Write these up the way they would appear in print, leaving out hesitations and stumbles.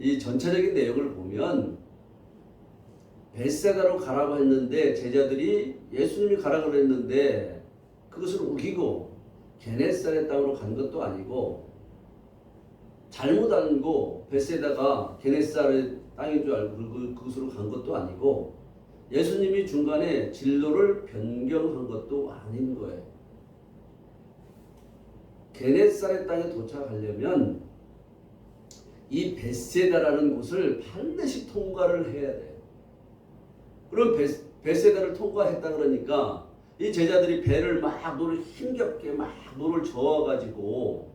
이 전체적인 내용을 보면 벳세다로 가라고 했는데 제자들이 예수님이 가라고 했는데 그것을 우기고 게네사렛 땅으로 간 것도 아니고 잘못 알고 벳세다가 게네사렛 땅인 줄 알고 그것으로 간 것도 아니고 예수님이 중간에 진로를 변경한 것도 아닌 거예요. 게네사렛 땅에 도착하려면 이 벳세다라는 곳을 반드시 통과를 해야 돼요. 그럼 벳세다를 통과했다 그러니까 이 제자들이 배를 막 노를 힘겹게 막 노를 저어가지고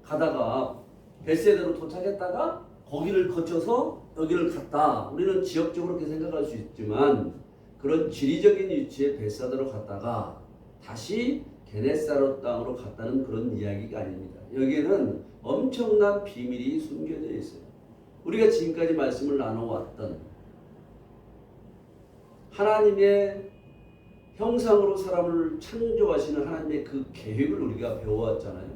가다가 벳세다로 도착했다가 거기를 거쳐서 여기를 갔다. 우리는 지역적으로 그렇게 생각할 수 있지만 그런 지리적인 위치에 벳세다로 갔다가 다시 게네사렛 땅으로 갔다는 그런 이야기가 아닙니다. 여기에는 엄청난 비밀이 숨겨져 있어요. 우리가 지금까지 말씀을 나눠왔던 하나님의 형상으로 사람을 창조하시는 하나님의 그 계획을 우리가 배워왔잖아요.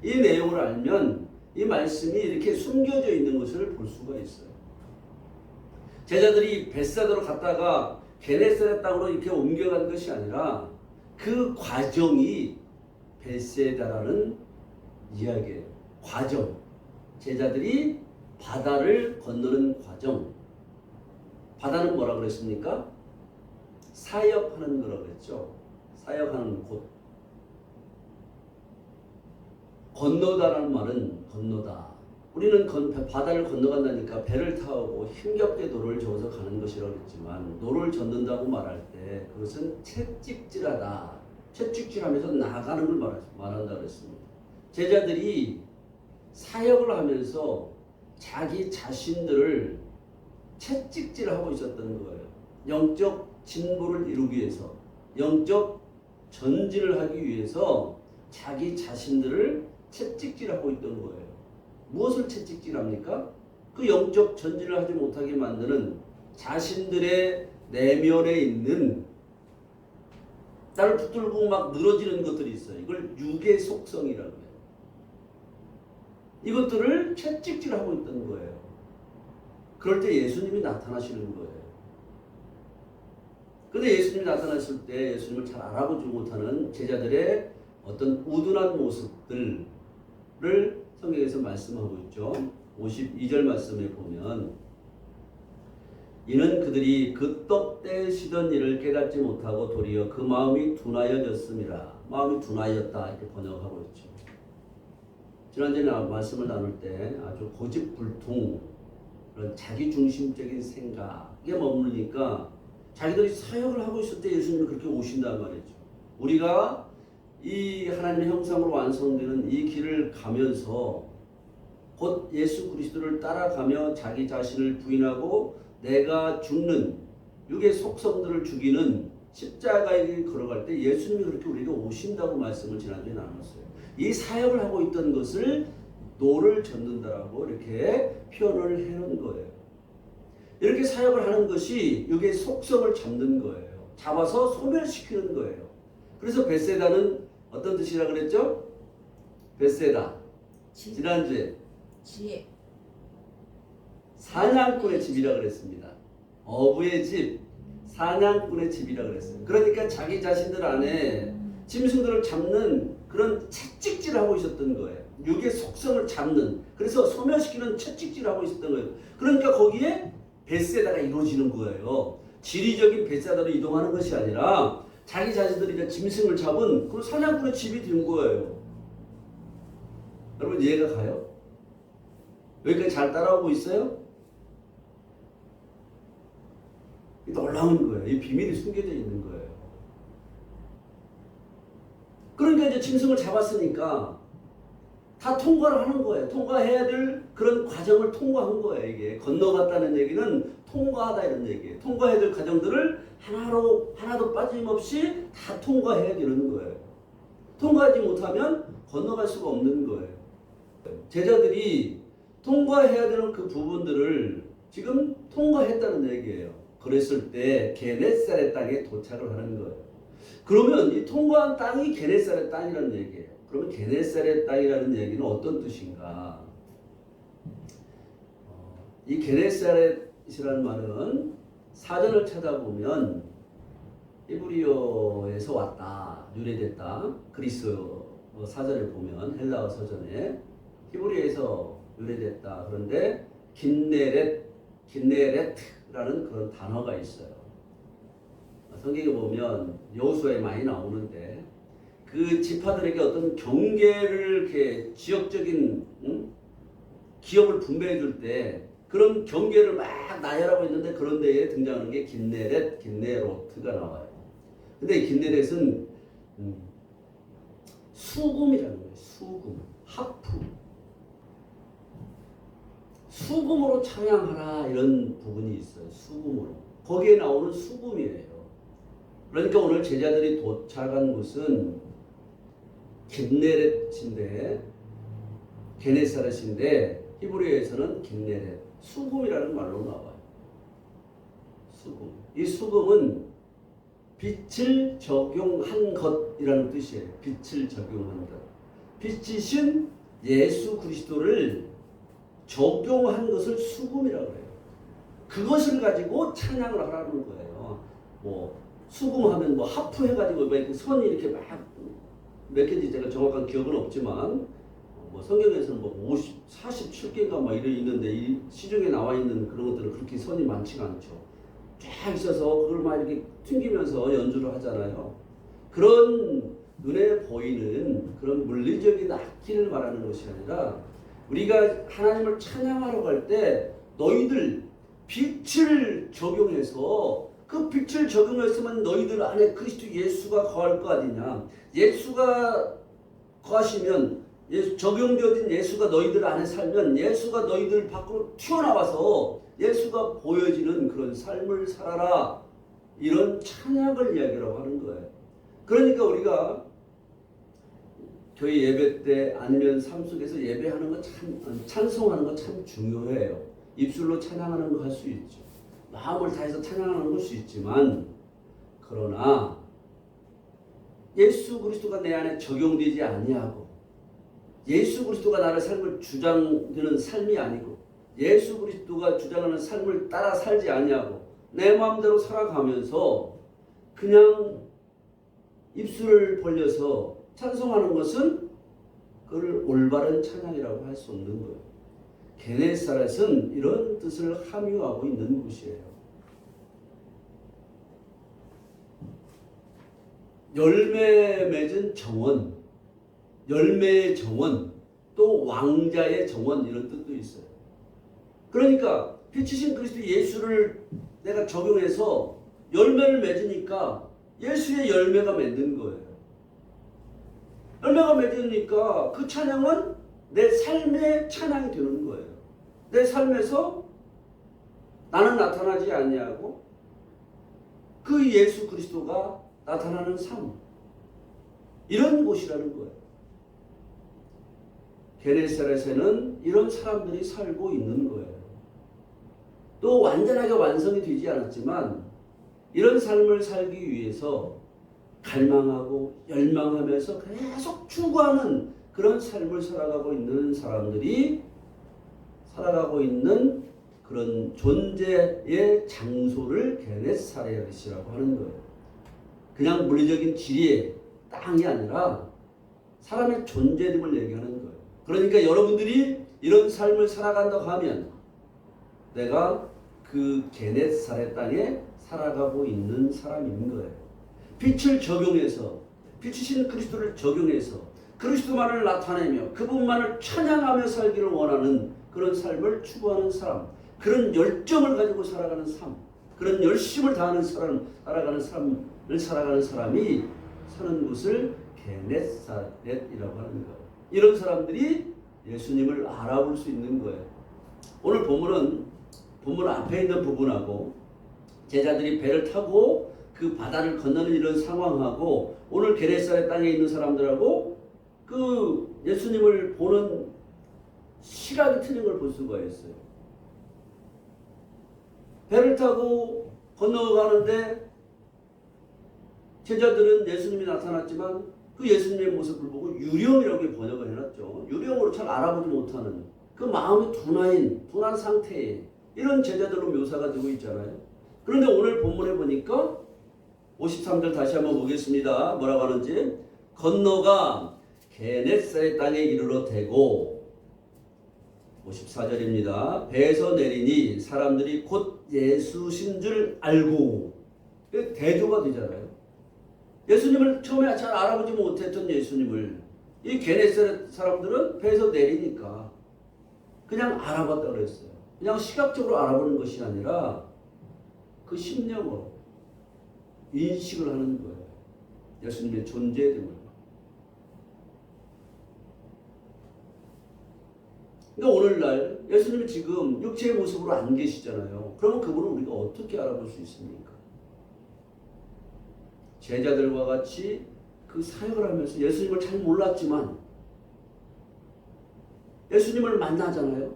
이 내용을 알면 이 말씀이 이렇게 숨겨져 있는 것을 볼 수가 있어요. 제자들이 벳세다로 갔다가 게네사렛 땅으로 이렇게 옮겨간 것이 아니라 그 과정이 벳세다라는 이야기예요. 과정. 제자들이 바다를 건너는 과정. 바다는 뭐라 그랬습니까? 사역하는 거라고 그랬죠. 사역하는 곳. 건너다라는 말은 건너다. 우리는 바다를 건너간다니까 배를 타고 힘겹게 노를 저어서 가는 것이라고 했지만 노를 젓는다고 말할 때 그것은 채찍질하다. 채찍질하면서 나가는 걸 말한다고 했습니다. 제자들이 사역을 하면서 자기 자신들을 채찍질하고 있었던 거예요. 영적 진보를 이루기 위해서, 영적 전진을 하기 위해서 자기 자신들을 채찍질하고 있던 거예요. 무엇을 채찍질합니까? 그 영적 전진을 하지 못하게 만드는 자신들의 내면에 있는 나를 붙들고 막 늘어지는 것들이 있어요. 이걸 육의 속성이라고 해요. 이것들을 채찍질하고 있던 거예요. 그럴 때 예수님이 나타나시는 거예요. 근데 예수님이 나타났을 때 예수님을 잘 알아보지 못하는 제자들의 어떤 우둔한 모습들을 성경에서 말씀하고 있죠. 52절 말씀에 보면 이는 그들이 그 떡 떼시던 일을 깨닫지 못하고 도리어 그 마음이 둔하여졌음이라. 마음이 둔하였다 이렇게 번역하고 있죠. 지난주에 말씀을 나눌 때 아주 고집불통 그런 자기중심적인 생각에 머무르니까 자기들이 사역을 하고 있을 때 예수님이 그렇게 오신단 말이죠. 우리가 이 하나님의 형상으로 완성되는 이 길을 가면서 곧 예수 그리스도를 따라가며 자기 자신을 부인하고 내가 죽는 육의 속성들을 죽이는 십자가의 길 걸어갈 때 예수님이 그렇게 우리에게 오신다고 말씀을 지난주에 나눴어요. 이 사역을 하고 있던 것을 노를 젓는다라고 이렇게 표현을 해놓은 거예요. 이렇게 사역을 하는 것이 육의 속성을 잡는 거예요. 잡아서 소멸시키는 거예요. 그래서 벳세다는 어떤 뜻이라 그랬죠? 벳세다. 지난주에 지혜. 사냥꾼의 집이라 그랬습니다. 어부의 집, 사냥꾼의 집이라 그랬어요. 그러니까 자기 자신들 안에 짐승들을 잡는 그런 채찍질을 하고 있었던 거예요. 육의 속성을 잡는, 그래서 소멸시키는 채찍질을 하고 있었던 거예요. 그러니까 거기에 벳세다가 이루어지는 거예요. 지리적인 벳세다로 이동하는 것이 아니라 자기 자신들이 이제 짐승을 잡은 그 사냥꾼의 집이 된 거예요. 여러분 이해가 가요? 여기까지 잘 따라오고 있어요? 놀라운 거예요. 이 비밀이 숨겨져 있는 거예요. 그러니까 이제 짐승을 잡았으니까 다 통과를 하는 거예요. 통과해야 될 그런 과정을 통과한 거예요. 이게 건너갔다는 얘기는 통과하다 이런 얘기예요. 통과해야 될 과정들을 하나도 빠짐없이 다 통과해야 되는 거예요. 통과하지 못하면 건너갈 수가 없는 거예요. 제자들이 통과해야 되는 그 부분들을 지금 통과했다는 얘기예요. 그랬을 때 게네사렛 땅에 도착을 하는 거예요. 그러면 이 통과한 땅이 게네사렛 땅이라는 얘기예요. 그러면 게네사렛 땅이라는 얘기는 어떤 뜻인가? 이 게네사렛이라는 말은 사전을 찾아보면 히브리어에서 왔다, 유래됐다. 그리스 사전에 보면 헬라어 서전에 히브리어에서 유래됐다. 그런데 긴네렛이라는 그런 단어가 있어요. 성경에 보면 여호수아에 많이 나오는데 그 지파들에게 어떤 경계를 이렇게 지역적인 기업을 분배해 줄 때 그런 경계를 막 나열하고 있는데 그런 데에 등장하는 게 긴네롯가 나와요. 근데 이 긴네렛은 수금이라는 거예요. 수금, 하프. 수금으로 찬양하라 이런 부분이 있어요. 수금으로. 거기에 나오는 수금이에요. 그러니까 오늘 제자들이 도착한 곳은 긴네렛인데 게네사렛인데 히브리어에서는 긴네렛, 수금이라는 말로 나와요. 수금. 이 수금은 빛을 적용한 것이라는 뜻이에요. 빛을 적용한 것. 빛이신 예수 그리스도를 적용한 것을 수금이라고 해요. 그것을 가지고 찬양을 하라는 거예요. 뭐 수금하면 뭐 하프 해가지고 선이 이렇게 막 몇 개인지 제가 정확한 기억은 없지만 뭐 성경에서는 뭐 47개인가 막 이런 있는데 이 시중에 나와 있는 그런 것들은 그렇게 선이 많지가 않죠. 쫙 있어서 그걸 막 이렇게 튕기면서 연주를 하잖아요. 그런 눈에 보이는 그런 물리적인 악기를 말하는 것이 아니라 우리가 하나님을 찬양하러 갈 때 너희들 빛을 적용해서 그 빛을 적용했으면 너희들 안에 그리스도 예수가 거할 거 아니냐. 예수가 거하시면 적용되어진 예수가 너희들 안에 살면 예수가 너희들 밖으로 튀어나와서 예수가 보여지는 그런 삶을 살아라. 이런 찬양을 이야기라고 하는 거예요. 그러니까 우리가 교회 예배 때 아니면 삶 속에서 예배하는 거 찬송하는 거 참 중요해요. 입술로 찬양하는 거 할 수 있죠. 마음을 다해서 찬양하는 걸 수 있지만 그러나 예수 그리스도가 내 안에 적용되지 아니하고 예수 그리스도가 나를 삶을 주장되는 삶이 아니고 예수 그리스도가 주장하는 삶을 따라 살지 아니하고 내 마음대로 살아가면서 그냥 입술을 벌려서 찬송하는 것은 그걸 올바른 찬양이라고 할 수 없는 거예요. 게네사렛은 이런 뜻을 함유하고 있는 곳이에요. 열매 맺은 정원, 열매의 정원, 또 왕자의 정원 이런 뜻도 있어요. 그러니까 빛이신 그리스도 예수를 내가 적용해서 열매를 맺으니까 예수의 열매가 맺는 거예요. 열매가 맺으니까 그 찬양은 내 삶의 찬양이 되는 거예요. 내 삶에서 나는 나타나지 아니하고 그 예수 그리스도가 나타나는 삶, 이런 곳이라는 거예요. 게네사렛에는 이런 사람들이 살고 있는 거예요. 또 완전하게 완성이 되지 않았지만 이런 삶을 살기 위해서 갈망하고 열망하면서 계속 추구하는 그런 삶을 살아가고 있는 사람들이 살아가고 있는 그런 존재의 장소를 게네사렛이라고 하는 거예요. 그냥 물리적인 지리의 땅이 아니라 사람의 존재됨을 얘기하는 거예요. 그러니까 여러분들이 이런 삶을 살아간다고 하면 내가 그 게네사렛 땅에 살아가고 있는 사람인 거예요. 빛을 적용해서 빛이신 그리스도를 적용해서 그리스도만을 나타내며 그분만을 찬양하며 살기를 원하는 그런 삶을 추구하는 사람, 그런 열정을 가지고 살아가는 삶, 그런 열심을 다하는 사람, 살아가는 사람이 사는 곳을 게네사렛이라고 하는 거예요. 이런 사람들이 예수님을 알아볼 수 있는 거예요. 오늘 본문 앞에 있는 부분하고 제자들이 배를 타고 그 바다를 건너는 이런 상황하고 오늘 게네사렛 땅에 있는 사람들하고 그 예수님을 보는 시각이 틀린 걸 볼 수가 있어요. 배를 타고 건너가는데 제자들은 예수님이 나타났지만 그 예수님의 모습을 보고 유령이라고 번역을 해놨죠. 유령으로 잘 알아보지 못하는 그 마음이 둔한 상태에 이런 제자들로 묘사가 되고 있잖아요. 그런데 오늘 본문에 보니까 53절 다시 한번 보겠습니다. 뭐라고 하는지. 건너가 게네사렛 땅에 이르러 대고 54절입니다. 배에서 내리니 사람들이 곧 예수신 줄 알고. 대조가 되잖아요. 예수님을 처음에 잘 알아보지 못했던 예수님을 이 게네사렛 사람들은 배에서 내리니까 그냥 알아봤다 그랬어요. 그냥 시각적으로 알아보는 것이 아니라 그 심령으로 인식을 하는 거예요. 예수님의 존재됨을. 그러니까 오늘날 예수님이 지금 육체의 모습으로 안 계시잖아요. 그러면 그분을 우리가 어떻게 알아볼 수 있습니까? 제자들과 같이 그 사역을 하면서 예수님을 잘 몰랐지만 예수님을 만나잖아요.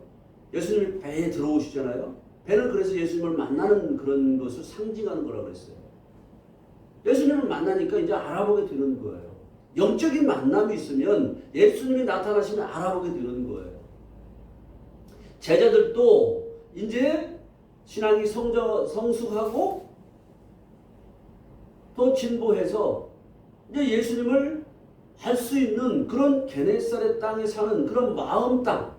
예수님이 배에 들어오시잖아요. 배는 그래서 예수님을 만나는 그런 것을 상징하는 거라고 그랬어요. 예수님을 만나니까 이제 알아보게 되는 거예요. 영적인 만남이 있으면 예수님이 나타나시면 알아보게 되는 거예요. 제자들도 이제 신앙이 성숙하고 또 진보해서 이제 예수님을 할 수 있는 그런 게네사렛 땅에 사는 그런 마음 땅,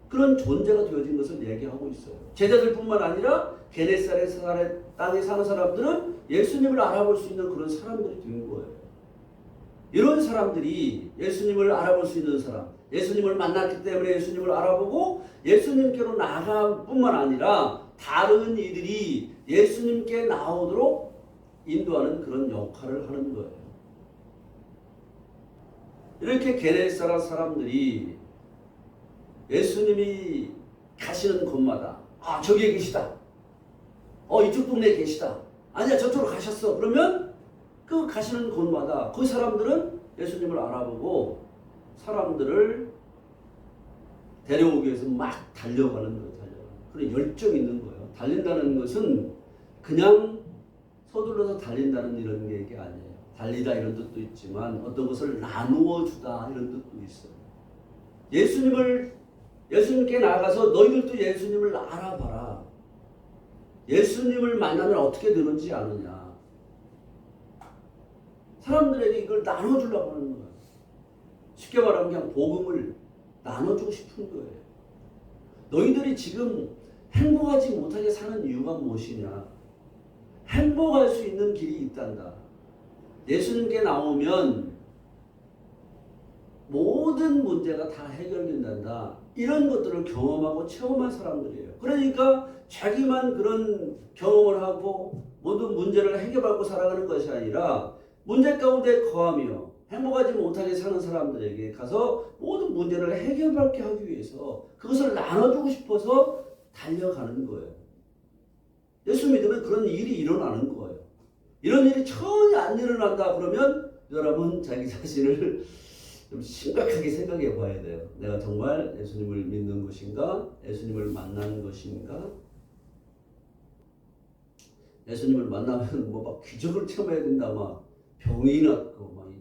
그런 존재가 되어진 것을 얘기하고 있어요. 제자들뿐만 아니라 게네사렛 땅에 사는 사람들은 예수님을 알아볼 수 있는 그런 사람들이 된 거예요. 이런 사람들이 예수님을 알아볼 수 있는 사람, 예수님을 만났기 때문에 예수님을 알아보고 예수님께로 나아갈 뿐만 아니라 다른 이들이 예수님께 나오도록 인도하는 그런 역할을 하는 거예요. 이렇게 게네사렛 사람들이 예수님이 가시는 곳마다 저기에 계시다. 이쪽 동네에 계시다. 아니야 저쪽으로 가셨어. 그러면 그 가시는 곳마다 그 사람들은 예수님을 알아보고 사람들을 데려오기 위해서 막 달려가는 거예요. 그런 열정이 있는 거예요. 달린다는 것은 그냥 서둘러서 달린다는 이런 게 아니에요. 달리다 이런 뜻도 있지만 어떤 것을 나누어 주다 이런 뜻도 있어요. 예수님께 나아가서 너희들도 예수님을 알아봐라. 예수님을 만나면 어떻게 되는지 아느냐. 사람들에게 이걸 나눠주려고 하는 거예요. 쉽게 말하면 그냥 복음을 나눠주고 싶은 거예요. 너희들이 지금 행복하지 못하게 사는 이유가 무엇이냐. 행복할 수 있는 길이 있단다. 예수님께 나오면 모든 문제가 다 해결된단다. 이런 것들을 경험하고 체험한 사람들이에요. 그러니까 자기만 그런 경험을 하고 모든 문제를 해결하고 살아가는 것이 아니라 문제 가운데 거하며 행복하지 못하게 사는 사람들에게 가서 모든 문제를 해결받게 하기 위해서 그것을 나눠주고 싶어서 달려가는 거예요. 예수 믿으면 그런 일이 일어나는 거예요. 이런 일이 전혀 안 일어난다 그러면 여러분 자기 자신을 좀 심각하게 생각해 봐야 돼요. 내가 정말 예수님을 믿는 것인가? 예수님을 만나는 것인가? 예수님을 만나면 막 기적을 체험해야 된다, 막 병이 낫고, 막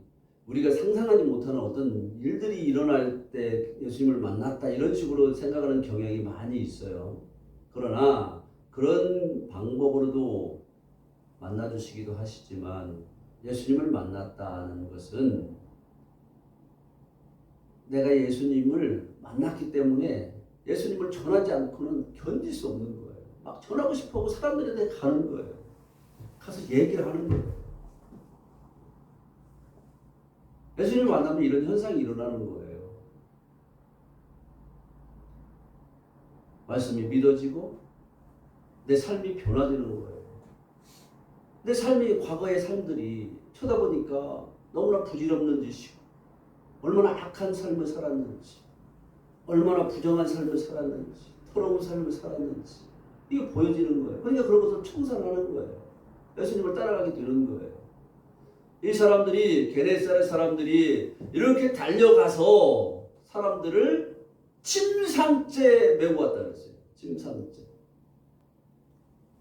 우리가 상상하지 못하는 어떤 일들이 일어날 때 예수님을 만났다 이런 식으로 생각하는 경향이 많이 있어요. 그러나 그런 방법으로도 만나주시기도 하시지만 예수님을 만났다는 것은 내가 예수님을 만났기 때문에 예수님을 전하지 않고는 견딜 수 없는 거예요. 막 전하고 싶어하고 사람들한테 가는 거예요. 가서 얘기를 하는 거예요. 예수님을 만나면 이런 현상이 일어나는 거예요. 말씀이 믿어지고 내 삶이 변화되는 거예요. 내 삶이 과거의 삶들이 쳐다보니까 너무나 부질없는 짓이고 얼마나 악한 삶을 살았는지 얼마나 부정한 삶을 살았는지 더러운 삶을 살았는지 이게 보여지는 거예요. 그러니까 그런 것을 청산하는 거예요. 예수님을 따라가게 되는 거예요. 이 사람들이 게네사렛 사람들이 이렇게 달려가서 사람들을 침상째 메고 왔다 그랬어요. 침상째.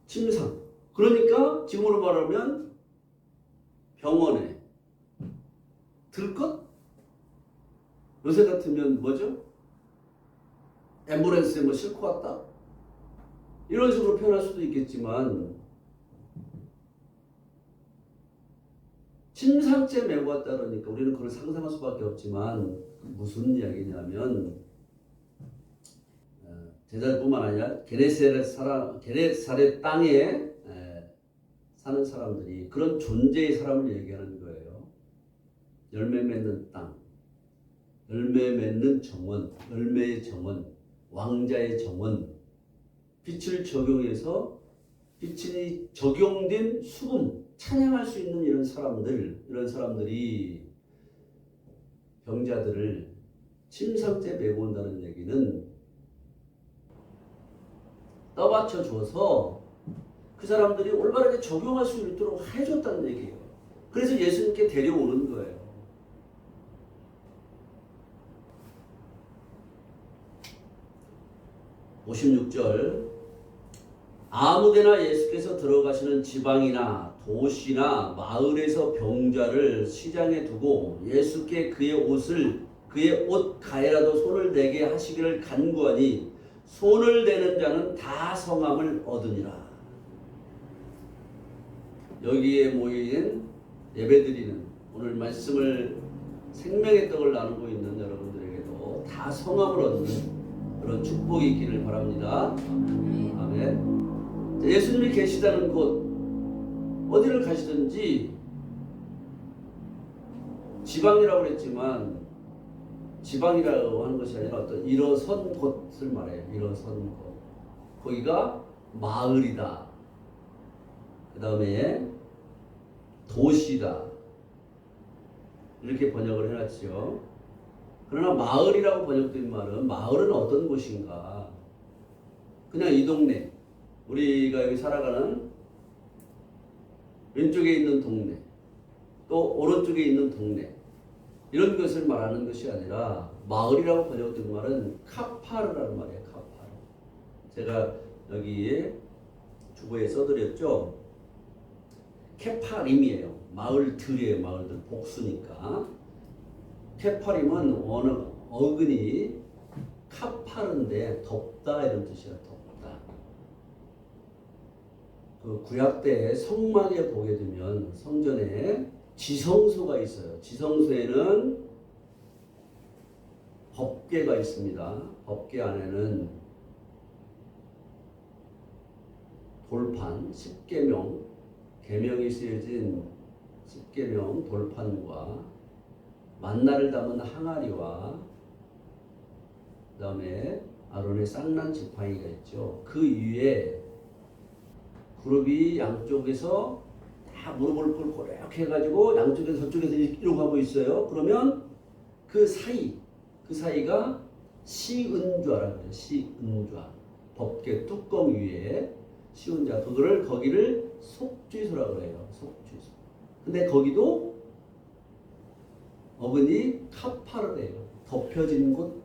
침상. 그러니까 지금으로 말하면 병원에 들것? 요새 같으면 뭐죠? 앰뷸런스에 싣고 왔다? 이런 식으로 표현할 수도 있겠지만 침상째 메고 왔다 그러니까 우리는 그걸 상상할 수밖에 없지만 무슨 이야기냐면 제자들뿐만 아니라 게네사렛 땅에 사는 사람들이 그런 존재의 사람을 얘기하는 거예요. 열매 맺는 땅, 열매 맺는 정원, 열매의 정원, 왕자의 정원, 빛을 적용해서 빛이 적용된 수금, 찬양할 수 있는 이런 사람들이 병자들을 침상째 메고 온다는 얘기는 떠받쳐 줘서 그 사람들이 올바르게 적용할 수 있도록 해줬다는 얘기예요. 그래서 예수님께 데려오는 거예요. (56절) 아무데나 예수께서 들어가시는 지방이나 도시나 마을에서 병자를 시장에 두고 예수께 그의 옷 가에라도 손을 대게 하시기를 간구하니 손을 대는 자는 다 성함을 얻으니라. 여기에 모인 예배드리는 오늘 말씀을 생명의 떡을 나누고 있는 여러분들에게도 다 성함을 얻는 그런 축복이 있기를 바랍니다. 아멘. 예수님이 계시다는 곳 어디를 가시든지 지방이라고 그랬지만 지방이라고 하는 것이 아니라 어떤 일어선 곳을 말해요. 일어선 곳. 거기가 마을이다. 그 다음에 도시다. 이렇게 번역을 해놨죠. 그러나 마을이라고 번역된 마을은 어떤 곳인가? 그냥 이 동네, 우리가 여기 살아가는 왼쪽에 있는 동네, 또 오른쪽에 있는 동네, 이런 것을 말하는 것이 아니라 마을이라고 번역된 말은 카파르라는 말이에요. 카파르. 제가 여기 주보에 써드렸죠. 케파림이에요. 마을들이에요. 마을들 복수니까. 케파림은 어근이 카파르인데 덥다 이런 뜻이야. 덥다. 그 구약 때 성막에 보게 되면 성전에 지성소가 있어요. 지성소에는 법궤가 있습니다. 법궤 안에는 돌판, 십계명, 계명이 쓰여진 십계명 돌판과 만나를 담은 항아리와 그 다음에 아론의 쌍난 지팡이가 있죠. 그 위에 그룹이 양쪽에서 다 무릎을 꿇고 이렇게 해가지고 양쪽에서 저쪽에서 이러고 하고 있어요. 그러면 그 사이가 시은좌라고 해요. 시은좌. 법궤 뚜껑 위에 시은좌. 거기를 속죄소라고 그래요. 속죄소. 근데 거기도 어근이 카파르래요. 덮여진 곳,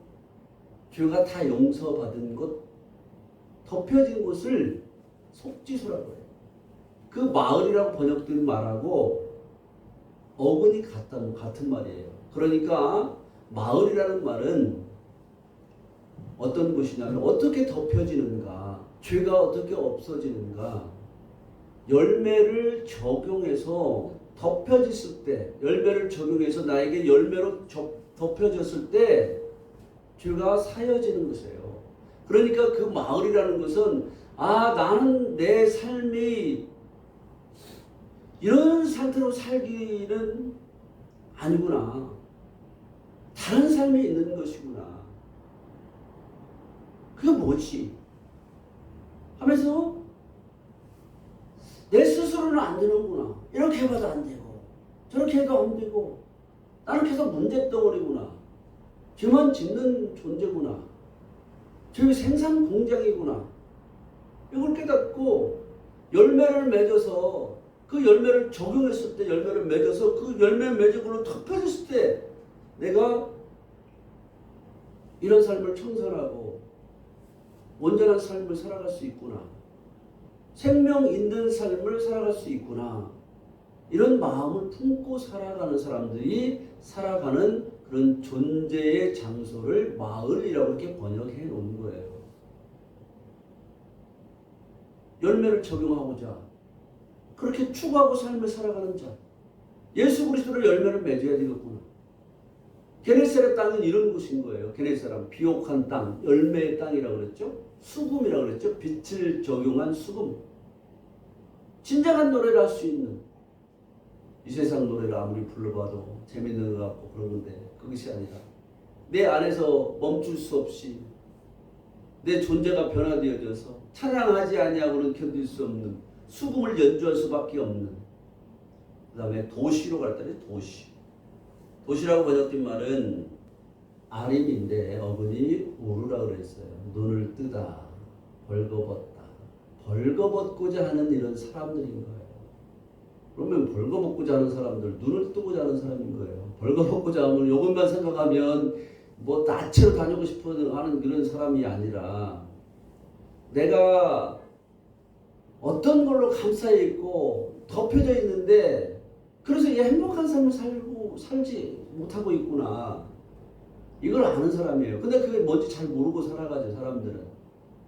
죄가 다 용서받은 곳, 덮여진 곳을 속죄소라고 해요. 그 마을이라고 번역된 말하고 어근이 같은 말이에요. 그러니까 마을이라는 말은 어떤 곳이냐면 어떻게 덮여지는가, 죄가 어떻게 없어지는가, 열매를 적용해서 덮여졌을 때, 열매를 적용해서 나에게 열매로 덮여졌을 때 죄가 사여지는 것이에요. 그러니까 그 마을이라는 것은 나는 내 삶이 이런 상태로 살기는 아니구나. 다른 삶이 있는 것이구나. 그게 뭐지? 하면서 내 스스로는 안 되는구나. 이렇게 해봐도 안 되고 저렇게 해도 안 되고 나는 계속 문제덩어리구나. 죄만 짓는 존재구나. 죄의 생산 공장이구나. 이걸 깨닫고 열매를 맺어서 그 열매를 적용했을 때 열매를 맺어서 그 열매 맺음으로 덮여졌을 때 내가 이런 삶을 청산하고 온전한 삶을 살아갈 수 있구나. 생명 있는 삶을 살아갈 수 있구나. 이런 마음을 품고 살아가는 사람들이 살아가는 그런 존재의 장소를 마을이라고 이렇게 번역해 놓은 거예요. 열매를 적용하고자 그렇게 추구하고 삶을 살아가는 자. 예수 그리스도를 열매를 맺어야 되겠구나. 게네사렛 땅은 이런 곳인 거예요. 게네사렛 비옥한 땅, 열매의 땅이라고 그랬죠. 수금이라고 그랬죠. 빛을 적용한 수금. 진정한 노래를 할 수 있는, 이 세상 노래를 아무리 불러봐도 재밌는 것 같고 그런 건데 그것이 아니라 내 안에서 멈출 수 없이 내 존재가 변화되어져서 찬양하지 아니하고는 견딜 수 없는 수금을 연주할 수밖에 없는, 그 다음에 도시로 갈때는 도시. 도시라고 번역된 말은 아림인데 어근이 우르라고 그랬어요. 눈을 뜨다, 벌거벗다, 벌거벗고자 하는 이런 사람들인 거예요. 그러면 벌거벗고자 하는 사람들, 눈을 뜨고자 하는 사람인 거예요. 벌거벗고자 하면 이것만 생각하면 뭐 나체로 다니고 싶어 하는 그런 사람이 아니라 내가 어떤 걸로 감싸여 있고 덮여져 있는데 그래서 이 행복한 삶을 살지 못하고 있구나. 이걸 아는 사람이에요. 근데 그게 뭔지 잘 모르고 살아가죠, 사람들은.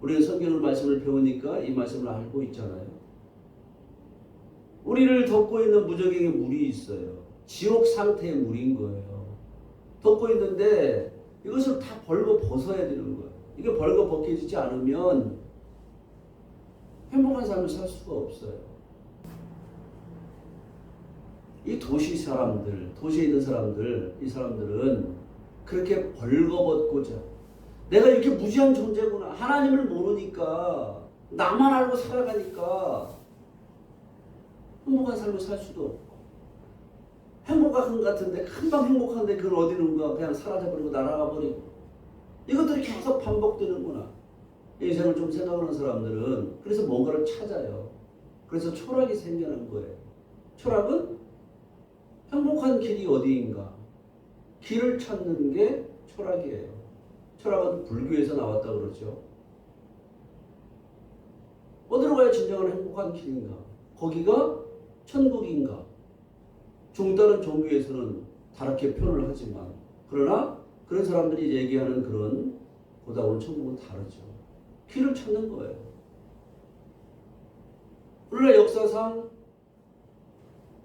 우리는 성경을 말씀을 배우니까 이 말씀을 알고 있잖아요. 우리를 덮고 있는 무적행의 물이 있어요. 지옥 상태의 물인 거예요. 덮고 있는데 이것을 다 벌거 벗어야 되는 거예요. 이게 벌거 벗겨지지 않으면 행복한 삶을 살 수가 없어요. 이 도시 사람들, 도시에 있는 사람들, 이 사람들은 그렇게 벌거벗고자 내가 이렇게 무지한 존재구나. 하나님을 모르니까 나만 알고 살아가니까 행복한 삶을 살 수도 없고 행복한 것 같은데 금방 행복한데 그건 어디 있는가 그냥 사라져버리고 날아가 버리고 이것들이 계속 반복되는구나. 인생을 좀 생각하는 사람들은 그래서 뭔가를 찾아요. 그래서 철학이 생겨난 거예요. 철학은 행복한 길이 어디인가? 길을 찾는 게 철학이에요. 철학은 불교에서 나왔다 그러죠. 어디로 가야 진정한 행복한 길인가? 거기가 천국인가? 다른 종교에서는 다르게 표현을 하지만 그러나 그런 사람들이 얘기하는 그런 고다운 천국은 다르죠. 길을 찾는 거예요. 우리나라 역사상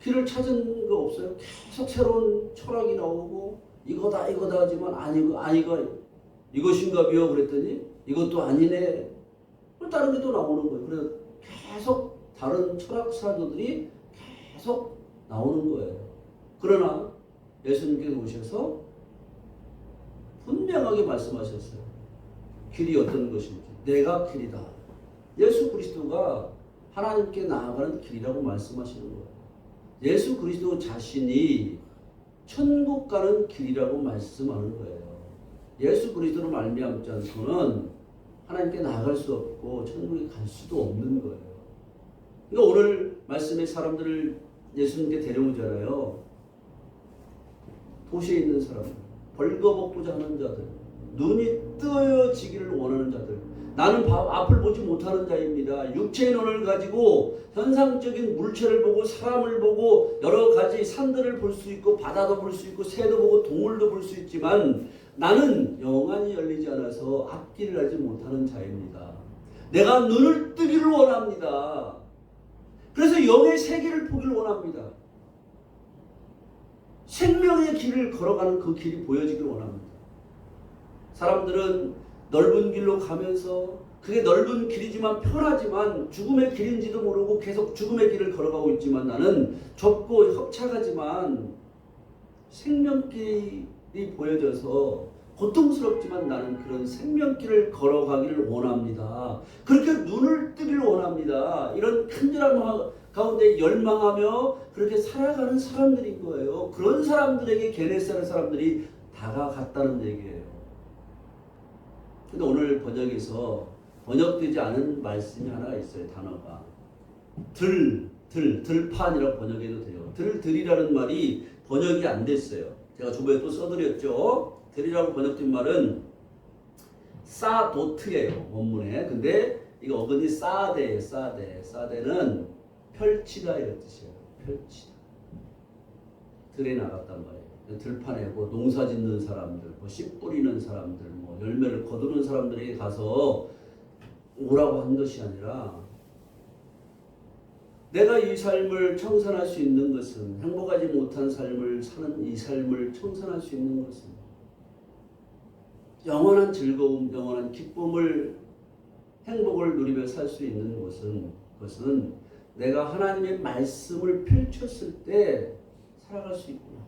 길을 찾은 거 없어요. 계속 새로운 철학이 나오고 이거다 하지만 아니가 이것인가비요 그랬더니 이것도 아니네. 다른 게 또 나오는 거예요. 그래서 계속 다른 철학 사도들이 계속 나오는 거예요. 그러나 예수님께서 오셔서 분명하게 말씀하셨어요. 길이 어떤 것인지. 내가 길이다. 예수 그리스도가 하나님께 나아가는 길이라고 말씀하시는 거예요. 예수 그리스도 자신이 천국 가는 길이라고 말씀하는 거예요. 예수 그리스도로 말미암지 않고는 하나님께 나아갈 수 없고 천국에 갈 수도 없는 거예요. 그러니까 오늘 말씀의 사람들을 예수님께 데려오잖아요. 도시에 있는 사람들, 벌거벗고자 하는 자들, 눈이 뜨여지기를 원하는 자들, 나는 앞을 보지 못하는 자입니다. 육체의 눈을 가지고 현상적인 물체를 보고 사람을 보고 여러 가지 산들을 볼 수 있고 바다도 볼 수 있고 새도 보고 동물도 볼 수 있지만 나는 영안이 열리지 않아서 앞길을 알지 못하는 자입니다. 내가 눈을 뜨기를 원합니다. 그래서 영의 세계를 보기를 원합니다. 생명의 길을 걸어가는 그 길이 보여지기를 원합니다. 사람들은 넓은 길로 가면서 그게 넓은 길이지만 편하지만 죽음의 길인지도 모르고 계속 죽음의 길을 걸어가고 있지만 나는 좁고 협착하지만 생명길이 보여져서 고통스럽지만 나는 그런 생명길을 걸어가기를 원합니다. 그렇게 눈을 뜨기를 원합니다. 이런 간절함 가운데 열망하며 그렇게 살아가는 사람들인 거예요. 그런 사람들에게 게네사렛 사람들이 다가갔다는 얘기예요. 근데 오늘 번역에서 번역되지 않은 말씀이 하나 있어요. 단어가 들판이라고 번역해도 돼요. 들이라는 말이 번역이 안 됐어요. 제가 저번에 또 써드렸죠. 들이라고 번역된 말은 사도트예요. 원문에. 근데 이거 어근이 사대예요. 사대는 펼치다 이런 뜻이에요. 펼치다. 들에 나갔단 말이에요. 들판에 뭐 농사 짓는 사람들, 뭐 씨 뿌리는 사람들, 뭐 열매를 거두는 사람들에게 가서 오라고 한 것이 아니라 내가 이 삶을 청산할 수 있는 것은, 행복하지 못한 삶을 사는 이 삶을 청산할 수 있는 것은, 영원한 즐거움, 영원한 기쁨을, 행복을 누리며 살 수 있는 것은 내가 하나님의 말씀을 펼쳤을 때 살아갈 수 있구나.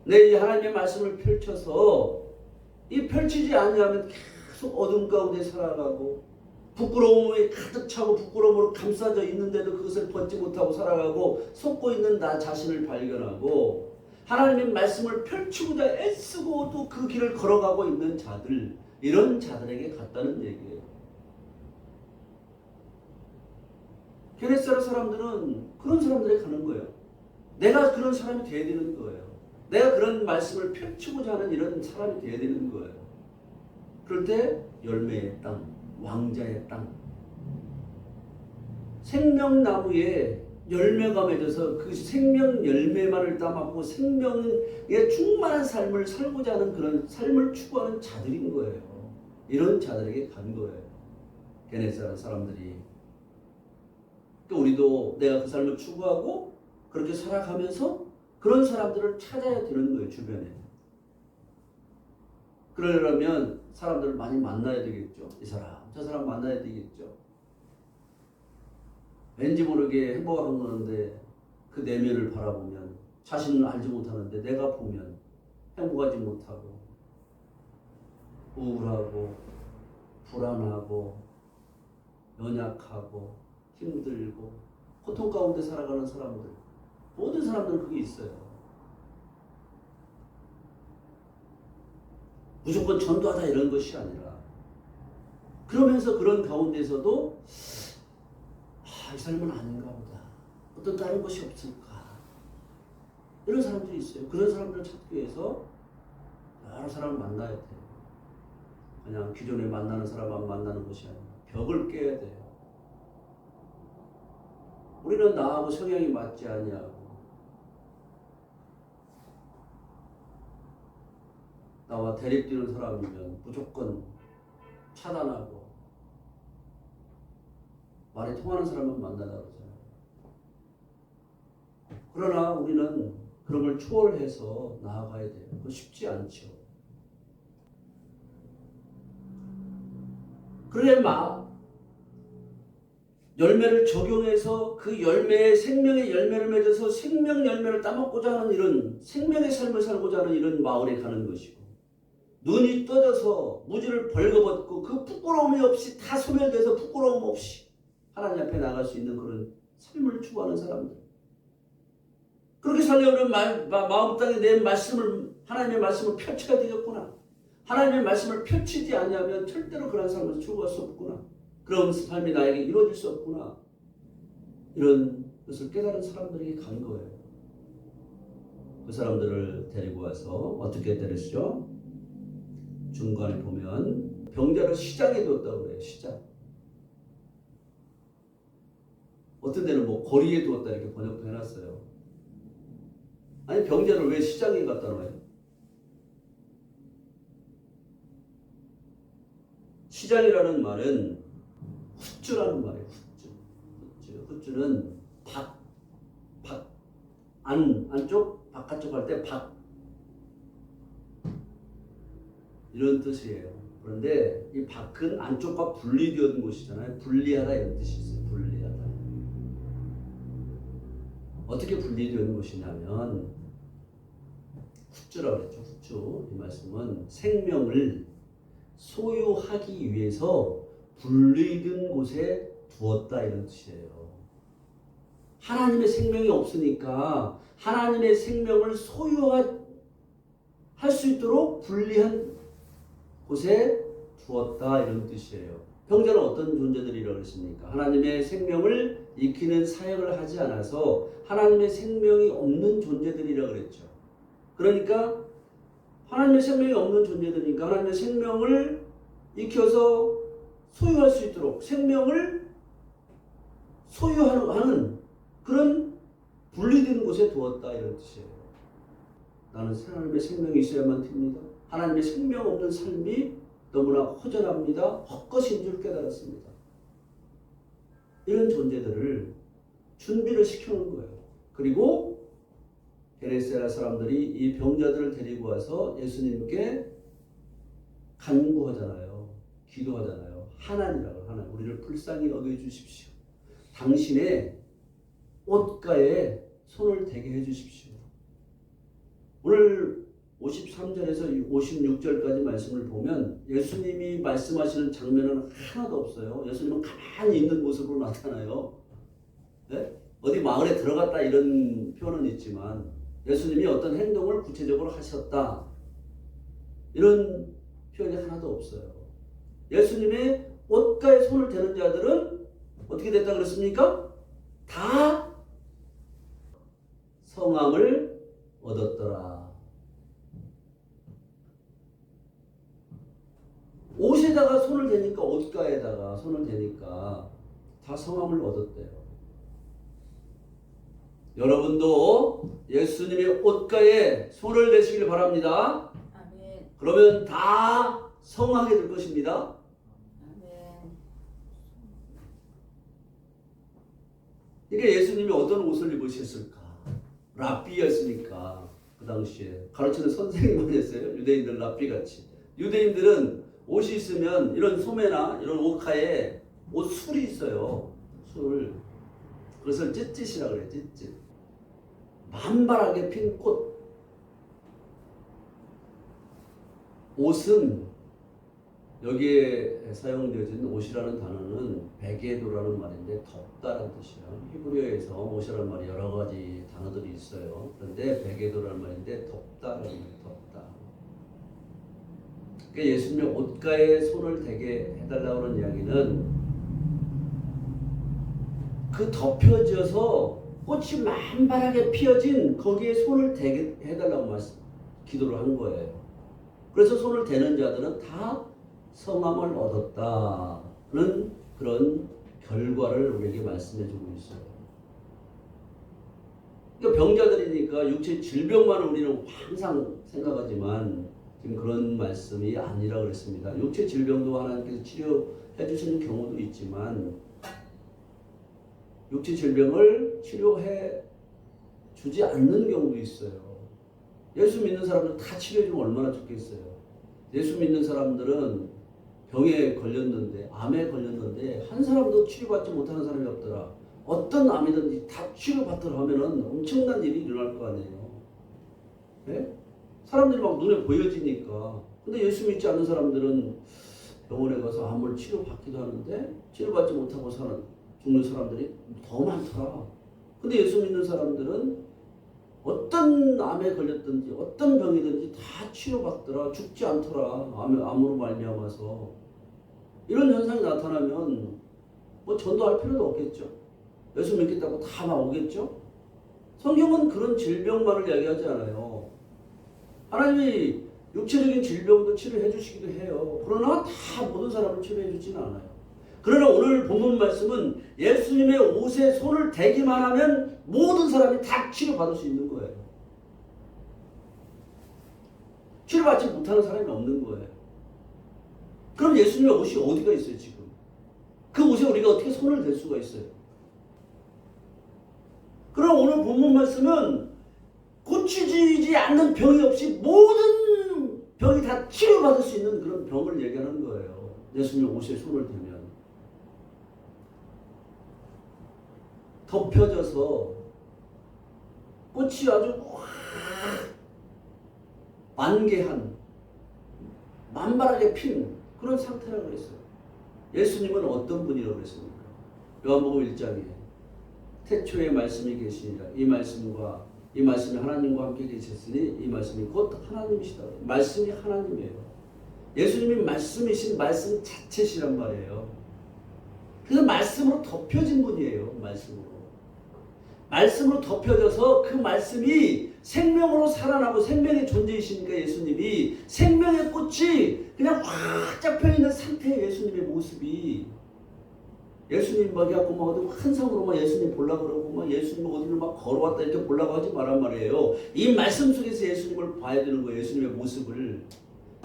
내 이 하나님의 말씀을 펼쳐서 이 펼치지 않으면 계속 어둠 가운데 살아가고, 부끄러움에 가득 차고 부끄러움으로 감싸져 있는데도 그것을 벗지 못하고 살아가고, 속고 있는 나 자신을 발견하고, 하나님의 말씀을 펼치고자 애쓰고 또 그 길을 걸어가고 있는 자들, 이런 자들에게 갔다는 얘기예요. 게네사렛 사람들은 그런 사람들에게 가는 거예요. 내가 그런 사람이 되어야 되는 거예요. 내가 그런 말씀을 펼치고자 하는 이런 사람이 되어야 되는 거예요. 그럴 때 열매의 땅, 왕자의 땅, 생명나무에 열매가 맺어서 그 생명 열매만을 따먹고 생명의 충만한 삶을 살고자 하는 그런 삶을 추구하는 자들인 거예요. 이런 자들에게 간 거예요. 게네사렛 사람들이. 그러니까 우리도 내가 그 삶을 추구하고 그렇게 살아가면서 그런 사람들을 찾아야 되는 거예요. 주변에. 그러려면 사람들을 많이 만나야 되겠죠. 이 사람, 저 사람 만나야 되겠죠. 왠지 모르게 행복한 건데 그 내면을 바라보면 자신을 알지 못하는데 내가 보면 행복하지 못하고 우울하고 불안하고 연약하고 힘들고 고통 가운데 살아가는 사람들, 모든 사람들은 그게 있어요. 무조건 전도하다 이런 것이 아니라, 그러면서 그런 가운데서도 이 삶은 아닌가 보다, 어떤 다른 것이 없을까, 이런 사람들이 있어요. 그런 사람들을 찾기 위해서 여러 사람을 만나야 돼요. 그냥 기존에 만나는 사람만 만나는 것이 아니라 벽을 깨야 돼요. 우리는 나하고 성향이 맞지 아니하고, 나와 대립되는 사람이면 무조건 차단하고 말이 통하는 사람만 만나자고 그러잖아요. 그러나 우리는 그런 걸 초월해서 나아가야 돼요. 그거 쉽지 않죠. 그래 열매를 적용해서 그 열매에 생명의 열매를 맺어서 생명 열매를 따먹고자 하는 이런 생명의 삶을 살고자 하는 이런 마을에 가는 것이고, 눈이 떠져서 무지를 벌거벗고 그 부끄러움이 없이 다 소멸돼서 부끄러움 없이 하나님 앞에 나갈 수 있는 그런 삶을 추구하는 사람들. 그렇게 살려면 마음 땅에 내 말씀을, 하나님의 말씀을 펼쳐야 되겠구나. 하나님의 말씀을 펼치지 않으면 절대로 그런 삶을 추구할 수 없구나. 그런 삶이 나에게 이루어질 수 없구나. 이런 것을 깨달은 사람들에게 간 거예요. 그 사람들을 데리고 와서 어떻게 데렸죠? 중간에 보면 병자를 시장에 두었다고 그래요. 시장. 어떤 데는 뭐 거리에 두었다 이렇게 번역도 해놨어요. 아니 병자를 왜 시장에 갖다 놓아요? 시장이라는 말은 훗주라는 말이에요. 훗주는 안쪽 바깥쪽 할 때 이런 뜻이에요. 그런데 이 밖은 안쪽과 분리되는 곳이잖아요. 분리하다 이런 뜻이 있어요. 분리하다. 어떻게 분리되는 곳이냐면 훗주라고 그랬죠. 훗주. 이 말씀은 생명을 소유하기 위해서 분리된 곳에 두었다 이런 뜻이에요. 하나님의 생명이 없으니까 하나님의 생명을 소유할 수 있도록 분리한 곳에 두었다 이런 뜻이에요. 병자는 어떤 존재들이라고 했습니까? 하나님의 생명을 익히는 사역을 하지 않아서 하나님의 생명이 없는 존재들이라고 그랬죠. 그러니까 하나님의 생명이 없는 존재들이니까 하나님의 생명을 익혀서 소유할 수 있도록 생명을 소유하는 그런 분리된 곳에 두었다 이런 뜻이에요. 나는 하나님의 생명이 있어야만 됩니다. 하나님의 생명 없는 삶이 너무나 허전합니다. 헛것인 줄 깨달았습니다. 이런 존재들을 준비를 시켜놓은 거예요. 그리고 게네사렛 사람들이 이 병자들을 데리고 와서 예수님께 간구하잖아요. 기도하잖아요. 하나님이라고 하나님 우리를 불쌍히 여겨주십시오. 당신의 옷가에 손을 대게 해주십시오. 오늘 53절에서 56절까지 말씀을 보면 예수님이 말씀하시는 장면은 하나도 없어요. 예수님은 가만히 있는 모습으로 나타나요. 네? 어디 마을에 들어갔다 이런 표현은 있지만 예수님이 어떤 행동을 구체적으로 하셨다 이런 표현이 하나도 없어요. 예수님의 옷가에 손을 대는 자들은 어떻게 됐다 그랬습니까? 다 성함을 얻었더라. 옷에다가 손을 대니까 옷가에다가 손을 대니까 다 성함을 얻었대요. 여러분도 예수님의 옷가에 손을 대시길 바랍니다. 아멘. 그러면 다 성하게 될 것입니다. 아멘. 이게 예수님이 어떤 옷을 입으셨을까? 랍비였으니까 그 당시에 가르치는 선생님만 했어요. 유대인들 랍비같이. 유대인들은 옷이 있으면 이런 소매나 이런 옷가에 옷술이 있어요. 술. 그것을 찢찢이라 그래요. 찢찢. 만발하게 핀 꽃. 옷은 여기에 사용되어진 옷이라는 단어는 베게도라는 말인데 덥다라는 뜻이에요. 히브리어에서 옷이라는 말이 여러 가지 단어들이 있어요. 그런데 베게도라는 말인데 덥다라는 말이 덥다. 그러니까 예수님의 옷가에 손을 대게 해달라고 하는 이야기는 그 덮여져서 꽃이 만발하게 피어진 거기에 손을 대게 해달라고 기도를 한 거예요. 그래서 손을 대는 자들은 다 성함을 얻었다는 그런 결과를 우리에게 말씀해주고 있어요. 그러니까 병자들이니까 육체 질병만 우리는 항상 생각하지만 지금 그런 말씀이 아니라 그랬습니다. 육체 질병도 하나님께서 치료해 주시는 경우도 있지만 육체 질병을 치료해 주지 않는 경우도 있어요. 예수 믿는 사람들 다 치료해 주면 얼마나 좋겠어요. 예수 믿는 사람들은 병에 걸렸는데 암에 걸렸는데 한 사람도 치료받지 못하는 사람이 없더라. 어떤 암이든지 다 치료받더라 하면은 엄청난 일이 일어날 거 아니에요. 네? 사람들이 막 눈에 보여지니까. 근데 예수 믿지 않는 사람들은 병원에 가서 암을 치료받기도 하는데 치료받지 못하고 죽는 사람들이 더 많더라. 근데 예수 믿는 사람들은 어떤 암에 걸렸든지 어떤 병이든지 다 치료받더라. 죽지 않더라. 암으로 말미암아서. 이런 현상이 나타나면 뭐 전도할 필요도 없겠죠. 예수 믿겠다고 다 막 오겠죠. 성경은 그런 질병만을 이야기하지 않아요. 하나님이 육체적인 질병도 치료해 주시기도 해요. 그러나 다 모든 사람을 치료해 주지는 않아요. 그러나 오늘 본문 말씀은 예수님의 옷에 손을 대기만 하면 모든 사람이 다 치료받을 수 있는 거예요. 치료받지 못하는 사람이 없는 거예요. 그럼 예수님의 옷이 어디가 있어요 지금? 그 옷에 우리가 어떻게 손을 댈 수가 있어요? 그럼 오늘 본문 말씀은 고치지 않는 병이 없이 모든 병이 다 치료받을 수 있는 그런 병을 얘기하는 거예요. 예수님의 옷에 손을 대면. 덮여져서 꽃이 아주 만개한 만발하게 핀 그런 상태라고 그랬어요. 예수님은 어떤 분이라고 그랬습니까? 요한복음 1장에 태초에 말씀이 계시니라. 이 말씀이 하나님과 함께 계셨으니 이 말씀이 곧 하나님이시다. 말씀이 하나님이에요. 예수님이 말씀이신 말씀 자체시란 말이에요. 그래서 말씀으로 덮여진 분이에요. 말씀으로 덮여져서 그 말씀이 생명으로 살아나고 생명의 존재이시니까 예수님이 생명의 꽃이 그냥 확 잡혀있는 상태의 예수님의 모습이 예수님 막 해갖고 막 어디 환상으로 막 예수님 보려고 그러고 막 예수님 어디를 막 걸어왔다 이렇게 보려고 하지 말란 말이에요. 이 말씀 속에서 예수님을 봐야 되는 거예요. 예수님의 모습을.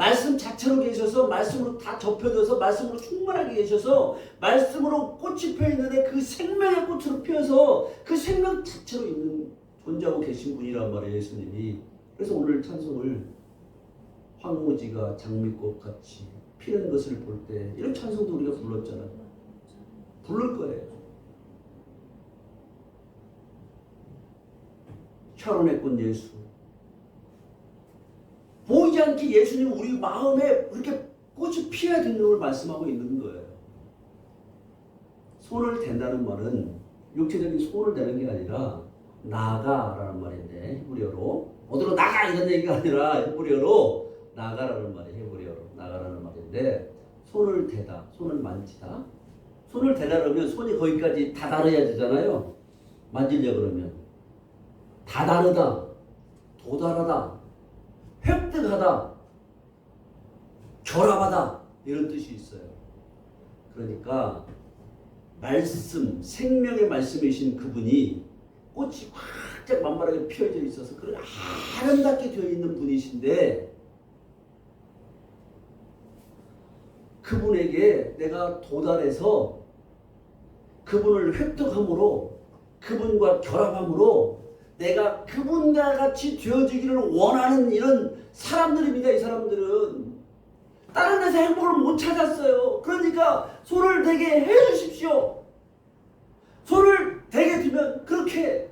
말씀 자체로 계셔서 말씀으로 다 접혀져서 말씀으로 충만하게 계셔서 말씀으로 꽃이 펴 있는데 그 생명의 꽃으로 피어서 그 생명 자체로 있는 존재하고 계신 분이란 말이에요, 예수님이. 그래서 오늘 찬송을 황무지가 장미꽃 같이 피는 것을 볼 때 이런 찬송도 우리가 불렀잖아요. 부를 거예요. 샤론의 꽃 예수. 보이지 않게 예수님 우리 마음에 그렇게 꽃이 피어야 되는 걸 말씀하고 있는 거예요. 손을 댄다는 말은 육체적인 손을 대는 게 아니라 나가라는 말인데 히브리어로 어디로 나가 이런 얘기가 아니라 히브리어로 나가라는 말이에요. 히브리어로 나가라는 말인데 손을 대다, 손을 만지다. 손을 대다 그러면 손이 거기까지 다 다뤄야 되잖아요. 만지려 그러면 다 다르다, 도달하다, 획득하다, 결합하다 이런 뜻이 있어요. 그러니까 말씀, 생명의 말씀이신 그분이 꽃이 활짝 만발하게 피어져 있어서 그렇게 아름답게 되어 있는 분이신데 그분에게 내가 도달해서 그분을 획득함으로 그분과 결합함으로 내가 그분과 같이 되어지기를 원하는 이런 사람들입니다. 이 사람들은 다른 데서 행복을 못 찾았어요. 그러니까 손을 대게 해주십시오. 손을 대게 되면 그렇게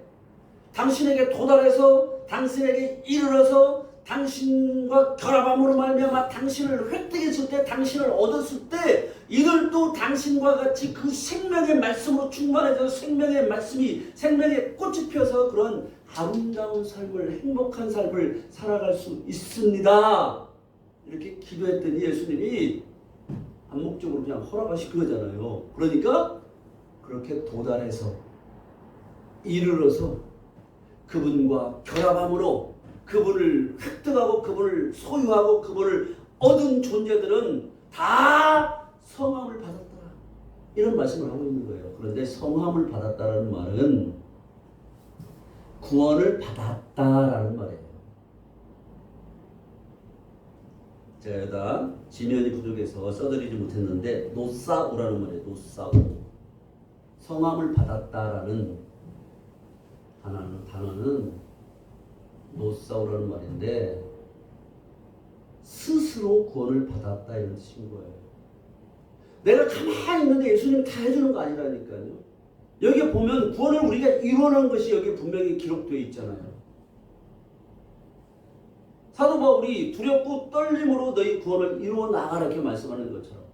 당신에게 도달해서 당신에게 이르러서 당신과 결합함으로 말미암아 당신을 획득했을 때 당신을 얻었을 때 이들도 당신과 같이 그 생명의 말씀으로 충만해져서 생명의 말씀이 생명의 꽃이 피어서 그런 아름다운 삶을 행복한 삶을 살아갈 수 있습니다. 이렇게 기도했더니 예수님이 암묵적으로 그냥 허락하신 거잖아요. 그러니까 그렇게 도달해서 이르러서 그분과 결합함으로 그분을 획득하고 그분을 소유하고 그분을 얻은 존재들은 다 성함을 받았다. 이런 말씀을 하고 있는 거예요. 그런데 성함을 받았다라는 말은 구원을 받았다라는 말이에요. 제가 여기다 지면이 부족해서 써드리지 못했는데 노사우라는 말이에요. 노사우. 성함을 받았다라는 단어는 노사우라는 말인데 스스로 구원을 받았다 이런 뜻인 거예요. 내가 가만히 있는데 예수님 다 해주는 거 아니라니까요. 여기 보면 구원을 우리가 이루어낸 것이 여기 분명히 기록되어 있잖아요. 사도 바울이 두렵고 떨림으로 너희 구원을 이루어 나가라 이렇게 말씀하는 것처럼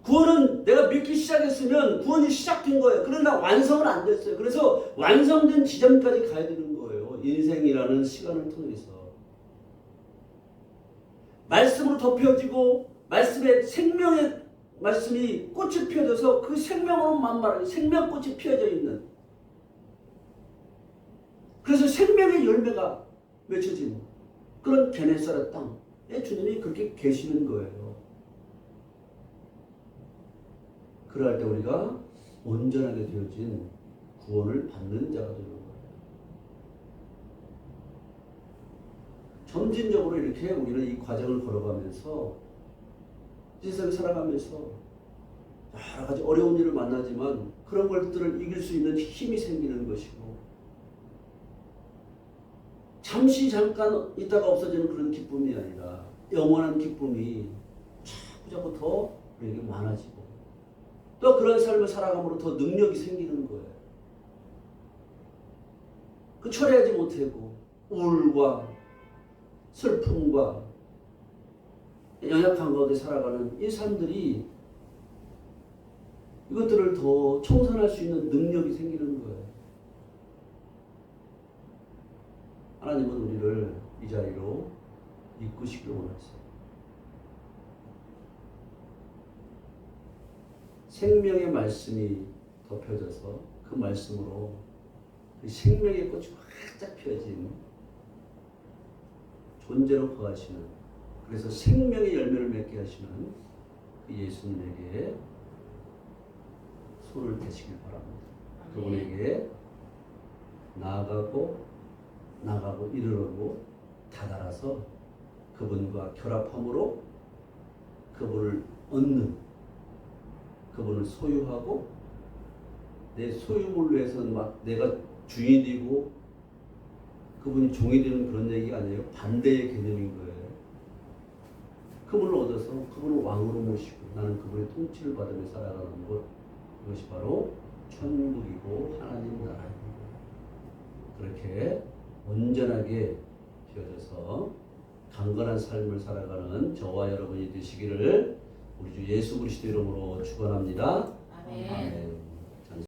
구원은 내가 믿기 시작했으면 구원이 시작된 거예요. 그러나 완성은 안 됐어요. 그래서 완성된 지점까지 가야 되는 거예요. 인생이라는 시간을 통해서 말씀으로 덮여지고 말씀의 생명의 말씀이 꽃이 피어져서 그 생명으로 만발하게 생명꽃이 피어져 있는 그래서 생명의 열매가 맺혀지는 그런 게네사렛 땅에 주님이 그렇게 계시는 거예요. 그럴 때 우리가 온전하게 되어진 구원을 받는 자가 되는 거예요. 점진적으로 이렇게 우리는 이 과정을 걸어가면서 세상을 살아가면서 여러 가지 어려운 일을 만나지만 그런 것들을 이길 수 있는 힘이 생기는 것이고 잠시 잠깐 있다가 없어지는 그런 기쁨이 아니라 영원한 기쁨이 자꾸 더 우리에게 많아지고 또 그런 삶을 살아감으로 더 능력이 생기는 거예요. 그 처리하지 못하고 우울과 슬픔과 연약한 가운데 살아가는 이 사람들이 이것들을 더 청산할 수 있는 능력이 생기는 거예요. 하나님은 우리를 이 자리로 이끄시길 원하세요. 생명의 말씀이 덮여져서 그 말씀으로 그 생명의 꽃이 활짝 펴진 존재로 거하시는 그래서 생명의 열매를 맺게 하시는 그 예수님에게 손을 대시길 바랍니다. 그분에게 나아가고 이르르고 다다라서 그분과 결합함으로 그분을 얻는, 그분을 소유하고 내 소유물로 해서 막 내가 주인이 되고 그분이 종이 되는 그런 얘기가 아니에요. 반대의 개념인 거예요. 그분을 얻어서 그분을 왕으로 모시고 나는 그분의 통치를 받으며 살아가는 것, 이것이 바로 천국이고 하나님 나라입니다. 그렇게 온전하게 되어져서 강건한 삶을 살아가는 저와 여러분이 되시기를 우리 주 예수 그리스도 이름으로 축원합니다. 아멘. 아멘.